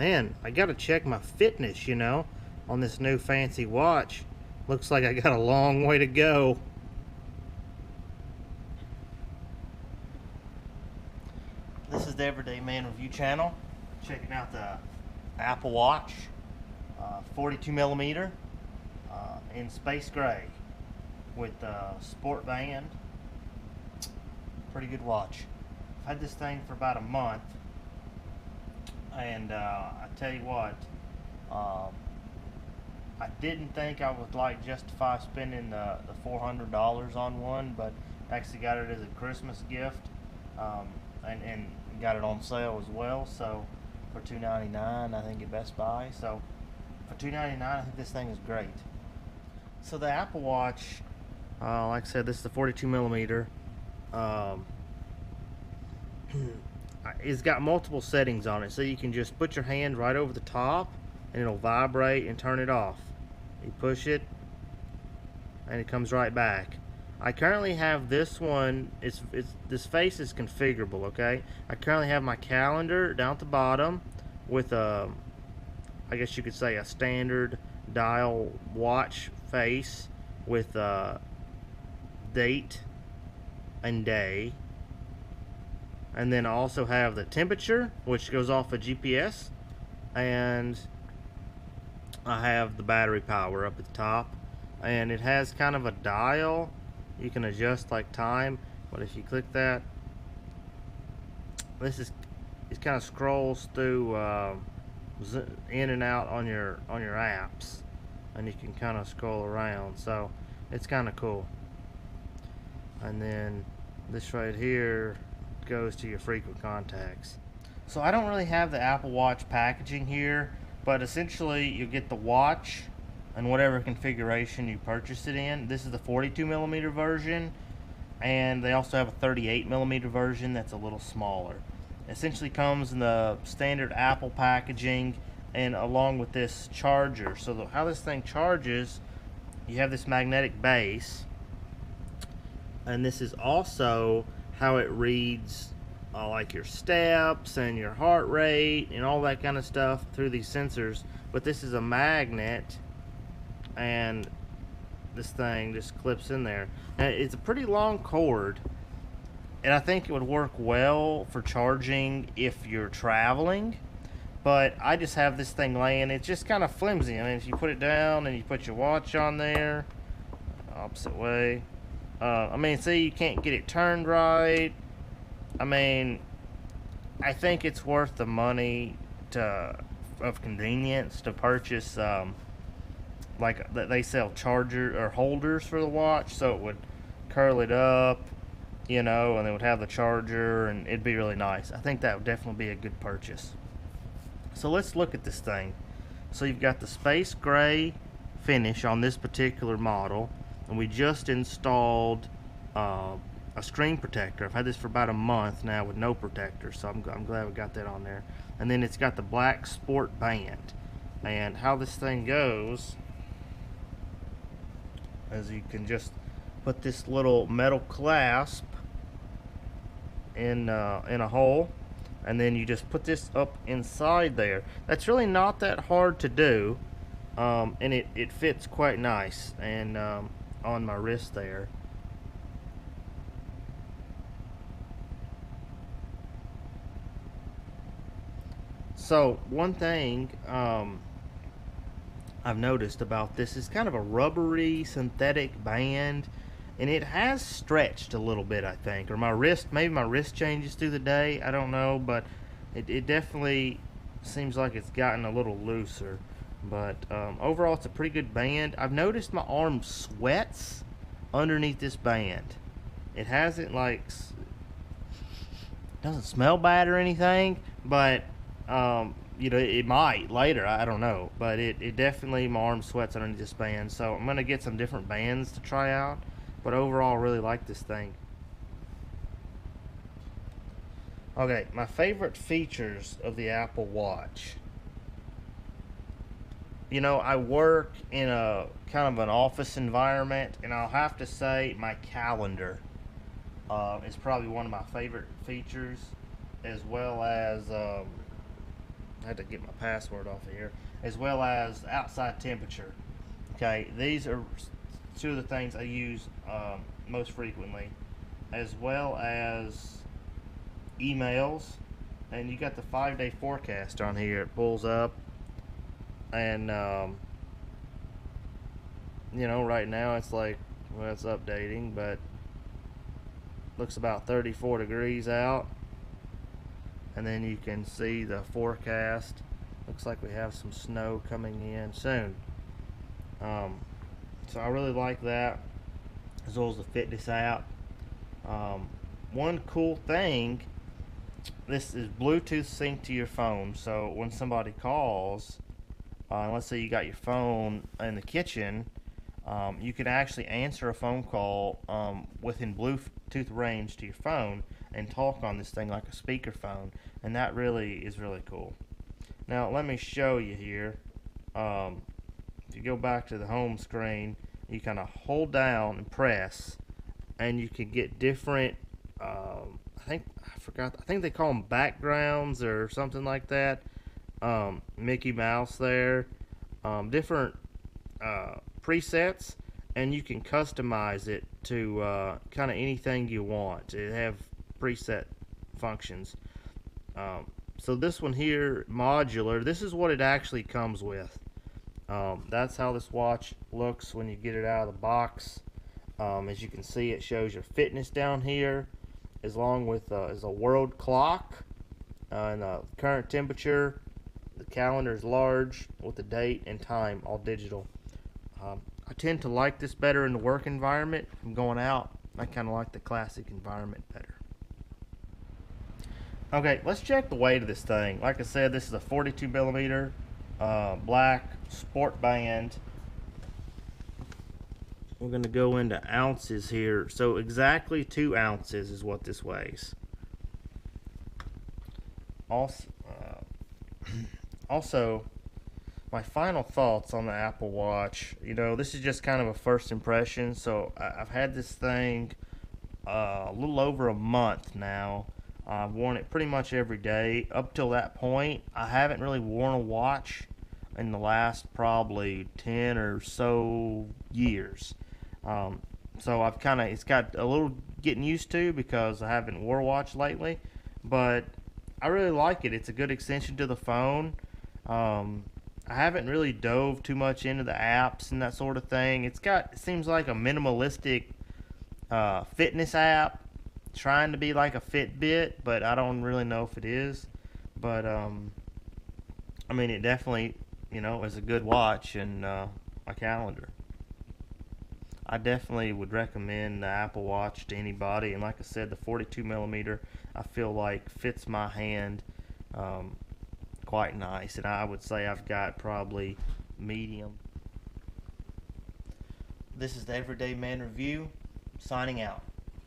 man, I gotta check my fitness, you know, on this new fancy watch. Looks like I got a long way to go. This is the Everyday Man Review channel. Checking out the Apple Watch, 42 millimeter in space gray with a sport band. Pretty good watch. I've had this thing for about a month, and I tell you what, I didn't think I would justify spending the $400 on one, but actually got it as a Christmas gift, and got it on sale as well. So for $2.99, I think at Best Buy. So for $2.99, I think this thing is great. So the Apple Watch, like I said, this is the 42 millimeter. It's got multiple settings on it, so you can just put your hand right over the top and it'll vibrate and turn it off. You push it and it comes right back. I currently have this one. This face is configurable. Okay, I currently have my calendar down at the bottom with a, I guess you could say, a standard dial watch face with date and day. And then I also have the temperature, which goes off a GPS, and I have the battery power up at the top, and it has kind of a dial. You can adjust like time, but if you click that, it kind of scrolls through in and out on your apps, and you can kind of scroll around, so it's kind of cool. And then this right here goes to your frequent contacts. So I don't really have the Apple Watch packaging here, but essentially you get the watch and whatever configuration you purchase it in. This is the 42 millimeter version, and they also have a 38 millimeter version that's a little smaller. It essentially comes in the standard Apple packaging and along with this charger. So how this thing charges, you have this magnetic base, and this is also how it reads like your steps and your heart rate and all that kind of stuff through these sensors. But this is a magnet, and this thing just clips in there. Now, it's a pretty long cord, and I think it would work well for charging if you're traveling, but I just have this thing laying. It's just kind of flimsy. I mean, if you put it down and you put your watch on there, opposite way, I mean, see, you can't get it turned right. I mean, I think it's worth the money of convenience to purchase, like they sell charger or holders for the watch, so it would curl it up, you know, and it would have the charger, and it'd be really nice. I think that would definitely be a good purchase. So let's look at this thing. So you've got the space gray finish on this particular model, and we just installed a screen protector. I've had this for about a month now with no protector, so I'm glad we got that on there. And then it's got the black sport band. And how this thing goes is you can just put this little metal clasp in a hole, and then you just put this up inside there. That's really not that hard to do, and it fits quite nice and on my wrist there. So one thing I've noticed about this is kind of a rubbery synthetic band, and it has stretched a little bit, I think, or my wrist, maybe my wrist changes through the day, I don't know, but it definitely seems like it's gotten a little looser. But overall, it's a pretty good band. I've noticed my arm sweats underneath this band. It hasn't, like, doesn't smell bad or anything, but you know, it might later, I don't know, but it definitely, my arm sweats underneath this band. So I'm gonna get some different bands to try out, but overall I really like this thing. Okay, my favorite features of the Apple Watch. You know, I work in a kind of an office environment, and I'll have to say my calendar is probably one of my favorite features, as well as I had to get my password off of here, as well as outside temperature. Okay, these are two of the things I use most frequently, as well as emails. And you got the 5-day forecast on here. It pulls up, and you know, right now it's like, well, it's updating, but looks about 34 degrees out. And then you can see the forecast. Looks like we have some snow coming in soon. So I really like that, as well as the fitness app. One cool thing, this is Bluetooth sync to your phone. So when somebody calls, let's say you got your phone in the kitchen, you can actually answer a phone call within Bluetooth range to your phone and talk on this thing like a speakerphone, and that really is really cool. Now let me show you here. If you go back to the home screen, you kind of hold down and press, and you can get different I think they call them backgrounds or something like that. Mickey Mouse there, different presets, and you can customize it to kind of anything you want. It have preset functions. So this one here, modular, this is what it actually comes with. That's how this watch looks when you get it out of the box. As you can see, it shows your fitness down here, along with is a world clock and the current temperature. The calendar is large with the date and time, all digital. I tend to like this better in the work environment. If I'm going out, I kind of like the classic environment better. Okay, let's check the weight of this thing. Like I said, this is a 42 millimeter black sport band. We're going to go into ounces here. So exactly 2 ounces is what this weighs. Also, my final thoughts on the Apple Watch. You know, this is just kind of a first impression. So I've had this thing a little over a month now. I've worn it pretty much every day. Up till that point, I haven't really worn a watch in the last probably 10 or so years. So it's got a little getting used to because I haven't worn a watch lately, but I really like it. It's a good extension to the phone. I haven't really dove too much into the apps and that sort of thing. It seems like a minimalistic fitness app, trying to be like a Fitbit, but I don't really know if it is. But I mean, it definitely, you know, is a good watch and my calendar. I definitely would recommend the Apple Watch to anybody, and like I said, the 42 millimeter I feel like fits my hand quite nice, and I would say I've got probably medium. This is the Everyday Man Review, signing out.